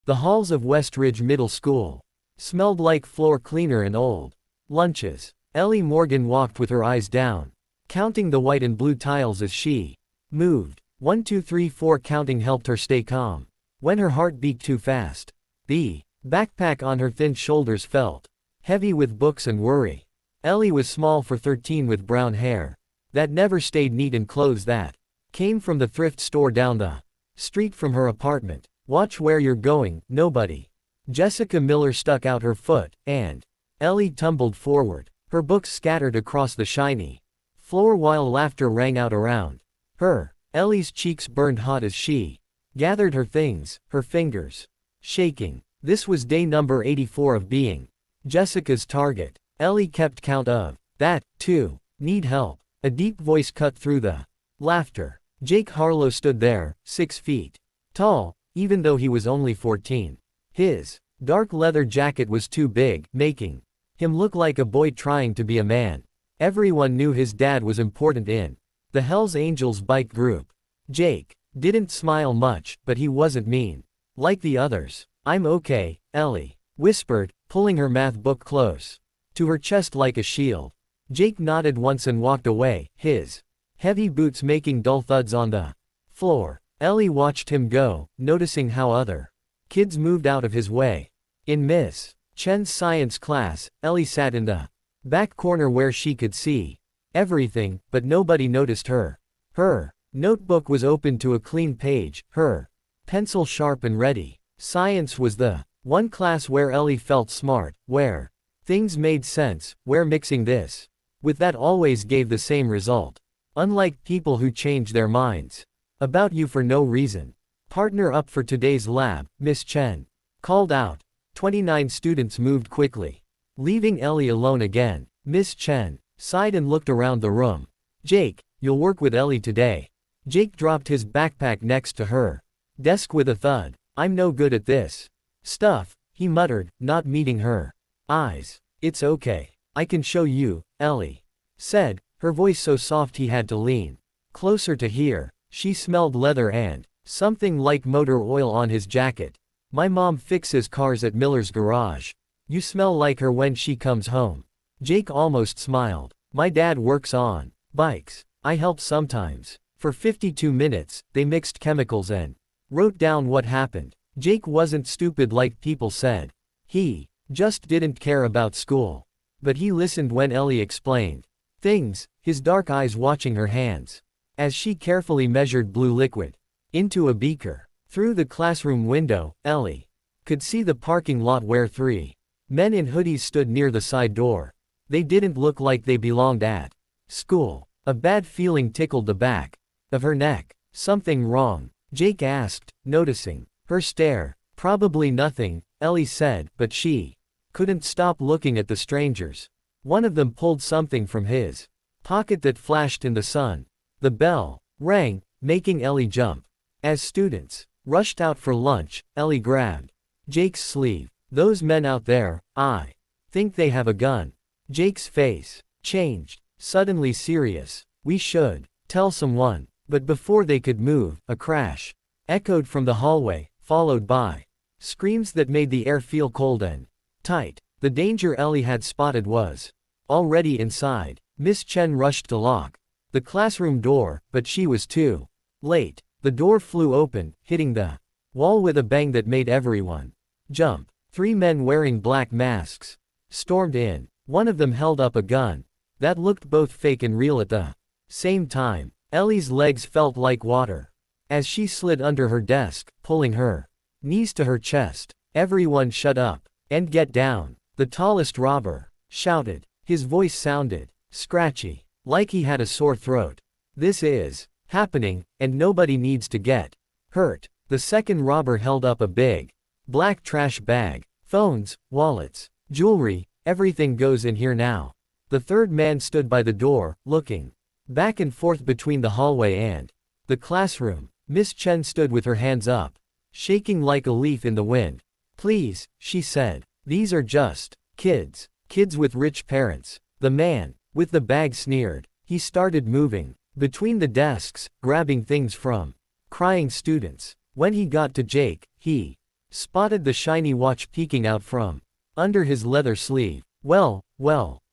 The halls of Westridge Middle School smelled like floor cleaner and old lunches. Ellie Morgan walked with her eyes down, counting the white and blue tiles as she moved. 1 2 3 4 counting helped her stay calm. When her heart beat too fast, the backpack on her thin shoulders felt heavy with books and worry. Ellie was small for 13 with brown hair that never stayed neat and clothes that came from the thrift store down the street from her apartment. Watch where you're going, nobody. Jessica Miller stuck out her foot, and Ellie tumbled forward, her books scattered across the shiny floor while laughter rang out around her. Ellie's cheeks burned hot as she gathered her things, her fingers shaking. This was day number 84 of being Jessica's target. Ellie kept count of that, too. Need help. A deep voice cut through the laughter. Jake Harlow stood there, 6 feet tall, even though he was only 14. His dark leather jacket was too big, making him look like a boy trying to be a man. Everyone knew his dad was important in the Hells Angels bike group. Jake didn't smile much, but he wasn't mean like the others. I'm okay, Ellie whispered, pulling her math book close to her chest like a shield. Jake nodded once and walked away, his heavy boots making dull thuds on the floor. Ellie watched him go, noticing how other kids moved out of his way. In Miss Chen's science class, Ellie sat in the back corner where she could see everything, but nobody noticed her. Her notebook was open to a clean page, her pencil sharp and ready. Science was the one class where Ellie felt smart, where things made sense, where mixing this with that always gave the same result. Unlike people who change their minds about you for no reason. Partner up for today's lab, Miss Chen called out. 29 students moved quickly, leaving Ellie alone again. Miss Chen sighed and looked around the room. Jake, you'll work with Ellie today. Jake dropped his backpack next to her desk with a thud. I'm no good at this stuff, he muttered, not meeting her eyes. It's okay. I can show you, Ellie said, her voice so soft he had to lean closer to hear. She smelled leather and something like motor oil on his jacket. My mom fixes cars at Miller's garage. You smell like her when she comes home. Jake almost smiled. My dad works on bikes. I help sometimes. For 52 minutes, they mixed chemicals and wrote down what happened. Jake wasn't stupid like people said. He just didn't care about school. But he listened when Ellie explained things, his dark eyes watching her hands as she carefully measured blue liquid into a beaker. Through the classroom window, Ellie could see the parking lot where 3 men in hoodies stood near the side door. They didn't look like they belonged at school. A bad feeling tickled the back of her neck. Something wrong? Jake asked, noticing her stare. Probably nothing, Ellie said, but she couldn't stop looking at the strangers. One of them pulled something from his pocket that flashed in the sun. The bell rang, making Ellie jump. As students rushed out for lunch, Ellie grabbed Jake's sleeve. Those men out there, I think they have a gun. Jake's face changed, suddenly serious. We should tell someone. But before they could move, a crash echoed from the hallway, followed by screams that made the air feel cold and tight. The danger Ellie had spotted was already inside. Miss Chen rushed to lock the classroom door, but she was too late. The door flew open, hitting the wall with a bang that made everyone jump. 3 men wearing black masks stormed in. One of them held up a gun that looked both fake and real at the same time. Ellie's legs felt like water as she slid under her desk, pulling her knees to her chest. Everyone shut up and get down, the tallest robber shouted. His voice sounded scratchy, like he had a sore throat. This is happening, and nobody needs to get hurt. The second robber held up a big black trash bag. Phones, wallets, jewelry, everything goes in here now. The third man stood by the door, looking back and forth between the hallway and the classroom. Miss Chen stood with her hands up, shaking like a leaf in the wind. Please, she said. These are just kids. Kids with rich parents. The man with the bag sneered. He started moving between the desks, grabbing things from crying students. When he got to Jake, he spotted the shiny watch peeking out from under his leather sleeve. Well,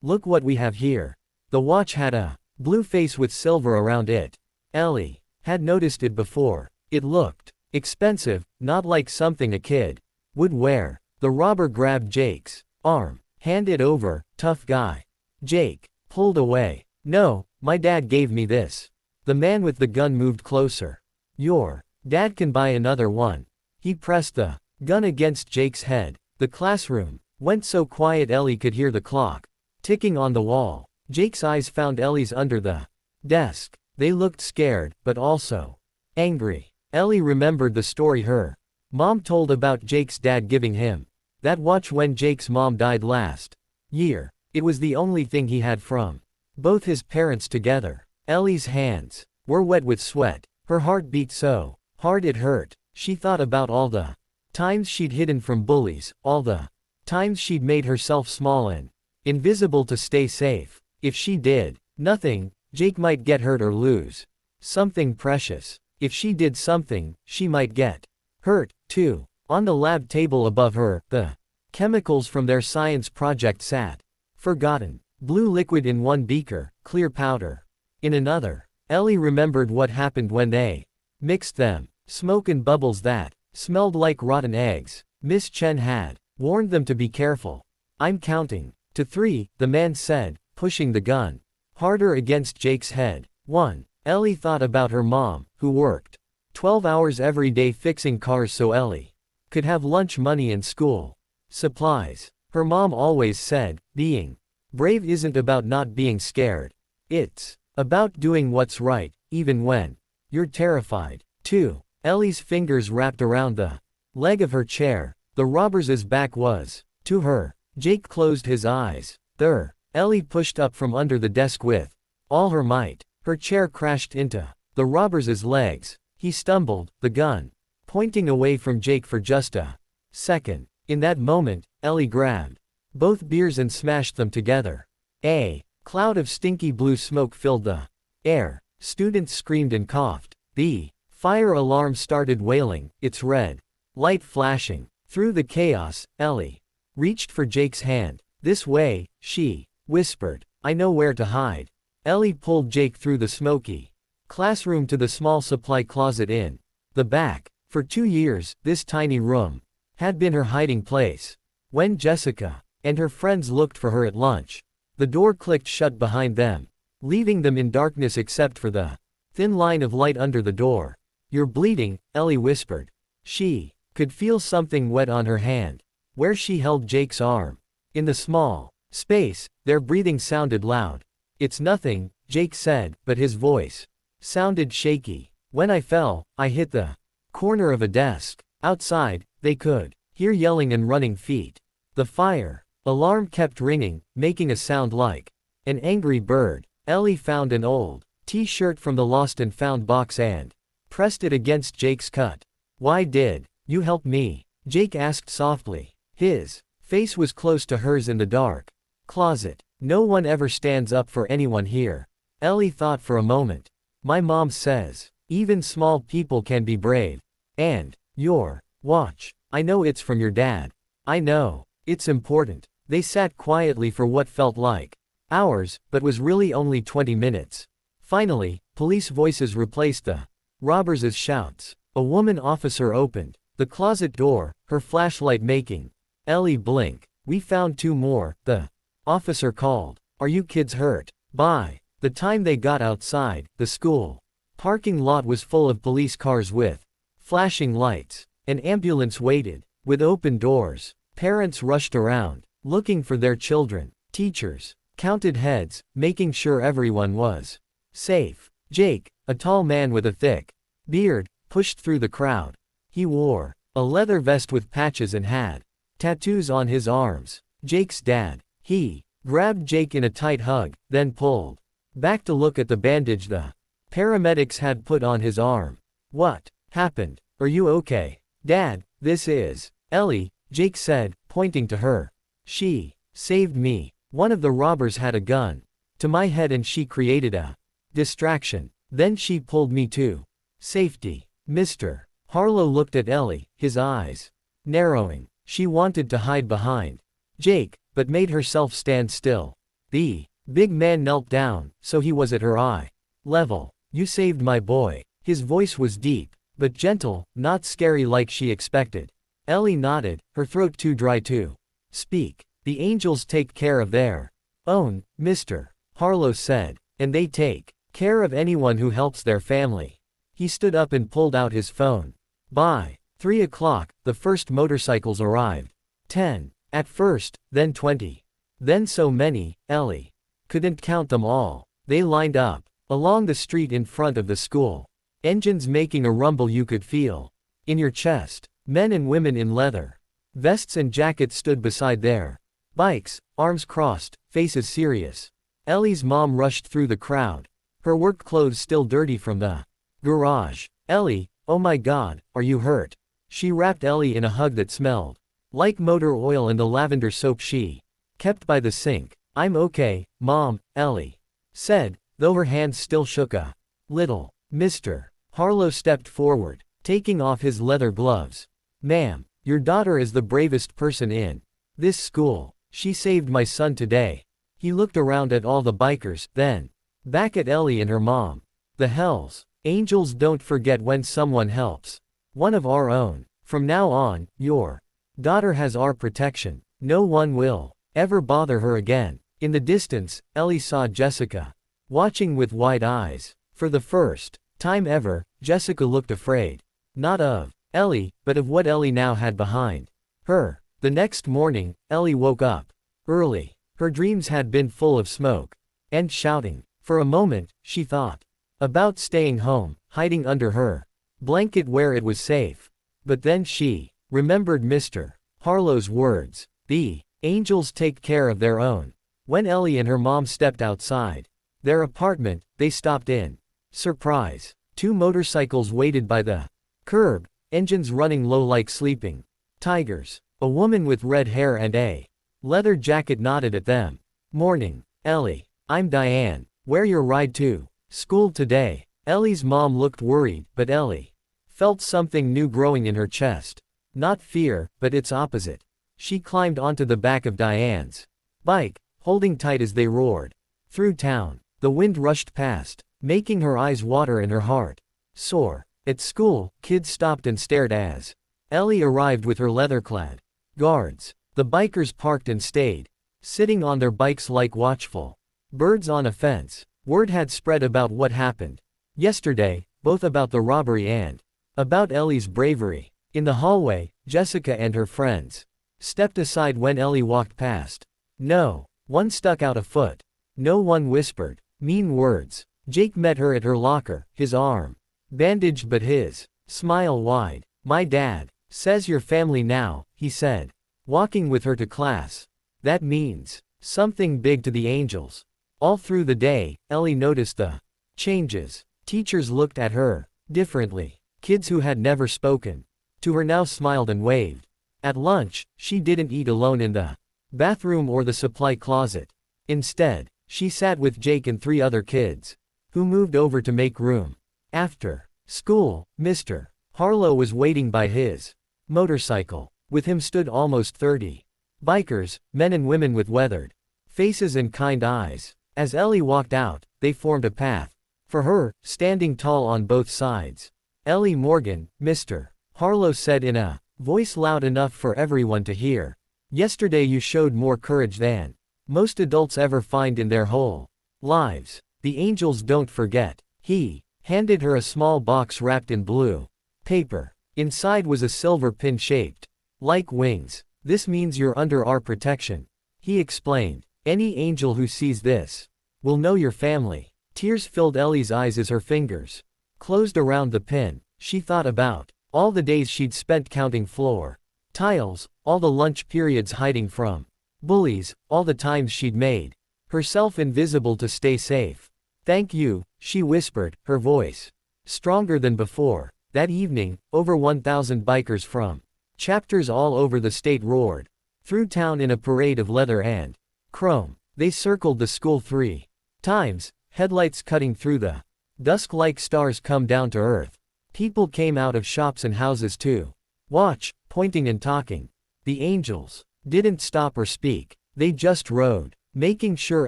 look what we have here. The watch had a blue face with silver around it. Ellie had noticed it before. It looked expensive, not like something a kid would wear. The robber grabbed Jake's arm. Hand it over, tough guy. Jake pulled away. No, my dad gave me this. The man with the gun moved closer. Your dad can buy another one. He pressed the gun against Jake's head. The classroom went so quiet Ellie could hear the clock ticking on the wall. Jake's eyes found Ellie's under the desk. They looked scared, but also angry. Ellie remembered the story her mom told about Jake's dad giving him that watch when Jake's mom died last year. It was the only thing he had from both his parents together. Ellie's hands were wet with sweat. Her heart beat so hard it hurt. She thought about all the times she'd hidden from bullies, all the times she'd made herself small and invisible to stay safe. If she did nothing, Jake might get hurt or lose something precious. If she did something, she might get hurt, too. On the lab table above her, the chemicals from their science project sat. Forgotten. Blue liquid in one beaker, clear powder in another. Ellie remembered what happened when they mixed them. Smoke and bubbles that smelled like rotten eggs. Miss Chen had warned them to be careful. I'm counting to 3, the man said, pushing the gun harder against Jake's head. 1. Ellie thought about her mom, who worked 12 hours every day fixing cars so Ellie could have lunch money and school supplies. Her mom always said, being brave isn't about not being scared. It's about doing what's right, even when you're terrified. 2. Ellie's fingers wrapped around the leg of her chair. The robber's back was to her. Jake closed his eyes. There. Ellie pushed up from under the desk with all her might. Her chair crashed into the robber's legs. He stumbled, the gun pointing away from Jake for just a second. In that moment, Ellie grabbed both beers and smashed them together. A cloud of stinky blue smoke filled the air. Students screamed and coughed. The fire alarm started wailing, its red light flashing. Through the chaos, Ellie reached for Jake's hand. This way, she whispered. I know where to hide. Ellie pulled Jake through the smoky classroom to the small supply closet in the back. For 2 years, this tiny room had been her hiding place. When Jessica and her friends looked for her at lunch, the door clicked shut behind them, leaving them in darkness except for the thin line of light under the door. You're bleeding, Ellie whispered. She could feel something wet on her hand, where she held Jake's arm. In the small space, their breathing sounded loud. It's nothing, Jake said, but his voice sounded shaky. When I fell, I hit the corner of a desk. Outside, they could hear yelling and running feet. The fire alarm kept ringing, making a sound like an angry bird. Ellie found an old t-shirt from the lost and found box and pressed it against Jake's cut. Why did you help me? Jake asked softly. His face was close to hers in the dark closet. No one ever stands up for anyone here. Ellie thought for a moment. My mom says, even small people can be brave. And your watch. I know it's from your dad. I know. It's important. They sat quietly for what felt like hours, but was really only 20 minutes. Finally, police voices replaced the robbers' shouts. A woman officer opened the closet door, her flashlight making Ellie blink. We found 2 more, the officer called. Are you kids hurt? By the time they got outside, the school parking lot was full of police cars with flashing lights. An ambulance waited, with open doors. Parents rushed around, looking for their children. Teachers counted heads, making sure everyone was safe. Jake, a tall man with a thick beard, pushed through the crowd. He wore a leather vest with patches and had tattoos on his arms. Jake's dad. He grabbed Jake in a tight hug, then pulled back to look at the bandage the paramedics had put on his arm. What happened? Are you okay? Dad, this is Ellie, Jake said, pointing to her. She saved me. One of the robbers had a gun to my head and she created a distraction. Then she pulled me to safety. Mr. Harlow looked at Ellie, his eyes narrowing. She wanted to hide behind Jake, but made herself stand still. The big man knelt down, so he was at her eye level. You saved my boy. His voice was deep, but gentle, not scary like she expected. Ellie nodded, her throat too dry to speak. The angels take care of their own, Mr. Harlow said, and they take care of anyone who helps their family. He stood up and pulled out his phone. By 3 o'clock, the first motorcycles arrived. 10 at first, then 20. Then so many, Ellie couldn't count them all. They lined up along the street in front of the school. Engines making a rumble you could feel in your chest. Men and women in leather vests and jackets stood beside their bikes, arms crossed, faces serious. Ellie's mom rushed through the crowd, her work clothes still dirty from the garage. Ellie, oh my God, are you hurt? She wrapped Ellie in a hug that smelled like motor oil and the lavender soap she kept by the sink. I'm okay, Mom, Ellie said, though her hands still shook a little. Mr. Harlow stepped forward, taking off his leather gloves. Ma'am, your daughter is the bravest person in this school. She saved my son today. He looked around at all the bikers, then back at Ellie and her mom. The hells. Angels don't forget when someone helps one of our own. From now on, your daughter has our protection. No one will ever bother her again. In the distance, Ellie saw Jessica watching with wide eyes. For the first time ever, Jessica looked afraid. Not of Ellie, but of what Ellie now had behind her. The next morning, Ellie woke up early. Her dreams had been full of smoke and shouting. For a moment, she thought about staying home, hiding under her blanket where it was safe. But then she remembered Mr. Harlow's words. The angels take care of their own. When Ellie and her mom stepped outside their apartment, they stopped in surprise. 2 motorcycles waited by the curb, engines running low like sleeping tigers. A woman with red hair and a leather jacket nodded at them. Morning, Ellie. I'm Diane. Where your ride to school today? Ellie's mom looked worried, but Ellie felt something new growing in her chest. Not fear, but its opposite. She climbed onto the back of Diane's bike, holding tight as they roared through town. The wind rushed past, making her eyes water and her heart soar. At school, kids stopped and stared as Ellie arrived with her leather-clad guards. The bikers parked and stayed, sitting on their bikes like watchful birds on a fence. Word had spread about what happened yesterday, both about the robbery and about Ellie's bravery. In the hallway, Jessica and her friends stepped aside when Ellie walked past. No one stuck out a foot. No one whispered mean words. Jake met her at her locker, his arm bandaged but his smile wide. My dad says you're family now, he said, walking with her to class. That means something big to the angels. All through the day, Ellie noticed the changes. Teachers looked at her differently. Kids who had never spoken to her now smiled and waved. At lunch, she didn't eat alone in the bathroom or the supply closet. Instead, she sat with Jake and 3 other kids, who moved over to make room. After school, Mr. Harlow was waiting by his motorcycle. With him stood almost 30 bikers, men and women with weathered faces and kind eyes. As Ellie walked out, they formed a path for her, standing tall on both sides. Ellie Morgan, Mr. Harlow said in a voice loud enough for everyone to hear. Yesterday you showed more courage than most adults ever find in their whole lives. The angels don't forget. He handed her a small box wrapped in blue paper. Inside was a silver pin shaped like wings. This means you're under our protection, he explained. Any angel who sees this will know your family. Tears filled Ellie's eyes as her fingers closed around the pin. She thought about all the days she'd spent counting floor tiles, all the lunch periods hiding from bullies, all the times she'd made herself invisible to stay safe. Thank you, she whispered, her voice stronger than before. That evening, over 1,000 bikers from chapters all over the state roared through town in a parade of leather and chrome. They circled the school 3 times, headlights cutting through the dusk like stars come down to earth. People came out of shops and houses too. Watch, pointing and talking. The angels didn't stop or speak. They just rode, making sure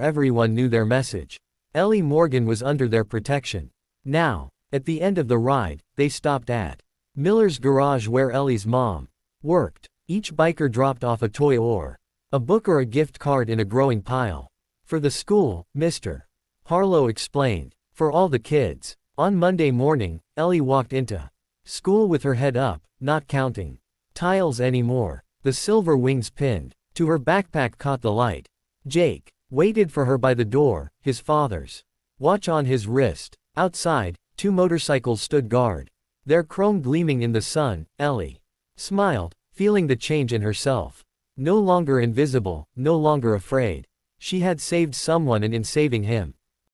everyone knew their message. Ellie Morgan was under their protection. Now, at the end of the ride, they stopped at Miller's garage where Ellie's mom worked. Each biker dropped off a toy or a book or a gift card in a growing pile. For the school, Mr. Harlow explained. For all the kids. On Monday morning, Ellie walked into school with her head up, not counting tiles anymore. The silver wings pinned to her backpack caught the light. Jake waited for her by the door, his father's watch on his wrist. Outside, 2 motorcycles stood guard, their chrome gleaming in the sun. Ellie smiled, feeling the change in herself. No longer invisible, no longer afraid. She had saved someone, and in saving him,